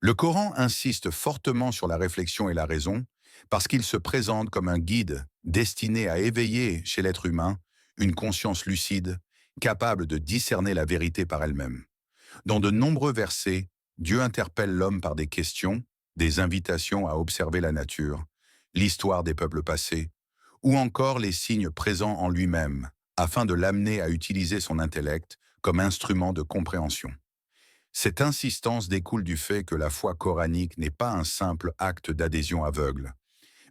Le Coran insiste fortement sur la réflexion et la raison parce qu'il se présente comme un guide destiné à éveiller chez l'être humain une conscience lucide, capable de discerner la vérité par elle-même. Dans de nombreux versets, Dieu interpelle l'homme par des questions, des invitations à observer la nature, l'histoire des peuples passés, ou encore les signes présents en lui-même, afin de l'amener à utiliser son intellect comme instrument de compréhension. Cette insistance découle du fait que la foi coranique n'est pas un simple acte d'adhésion aveugle,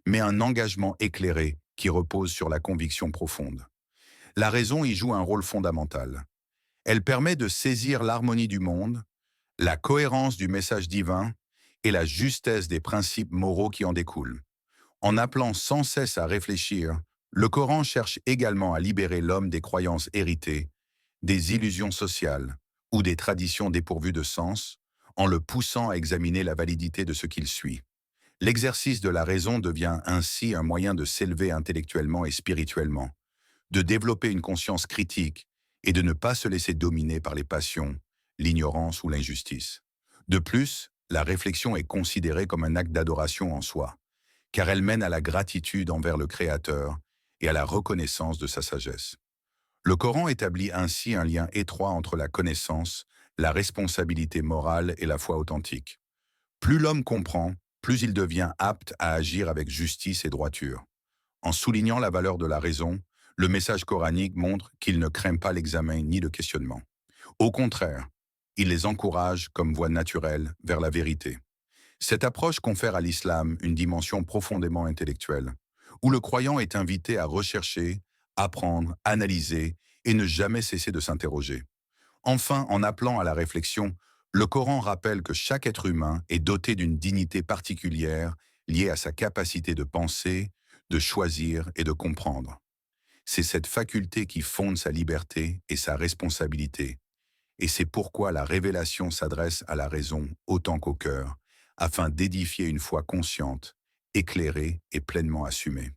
mais un engagement éclairé qui repose sur la conviction profonde. La raison y joue un rôle fondamental. Elle permet de saisir l'harmonie du monde, la cohérence du message divin et la justesse des principes moraux qui en découlent. En appelant sans cesse à réfléchir, le Coran cherche également à libérer l'homme des croyances héritées, des illusions sociales ou des traditions dépourvues de sens, en le poussant à examiner la validité de ce qu'il suit. L'exercice de la raison devient ainsi un moyen de s'élever intellectuellement et spirituellement, de développer une conscience critique et de ne pas se laisser dominer par les passions, l'ignorance ou l'injustice. De plus, la réflexion est considérée comme un acte d'adoration en soi, car elle mène à la gratitude envers le Créateur et à la reconnaissance de sa sagesse. Le Coran établit ainsi un lien étroit entre la connaissance, la responsabilité morale et la foi authentique. Plus l'homme comprend, plus il devient apte à agir avec justice et droiture. En soulignant la valeur de la raison, le message coranique montre qu'il ne craint pas l'examen ni le questionnement. Au contraire, il les encourage comme voie naturelle vers la vérité. Cette approche confère à l'islam une dimension profondément intellectuelle, où le croyant est invité à rechercher, apprendre, analyser et ne jamais cesser de s'interroger. Enfin, en appelant à la réflexion, le Coran rappelle que chaque être humain est doté d'une dignité particulière liée à sa capacité de penser, de choisir et de comprendre. C'est cette faculté qui fonde sa liberté et sa responsabilité, et c'est pourquoi la révélation s'adresse à la raison autant qu'au cœur, afin d'édifier une foi consciente, éclairée et pleinement assumée.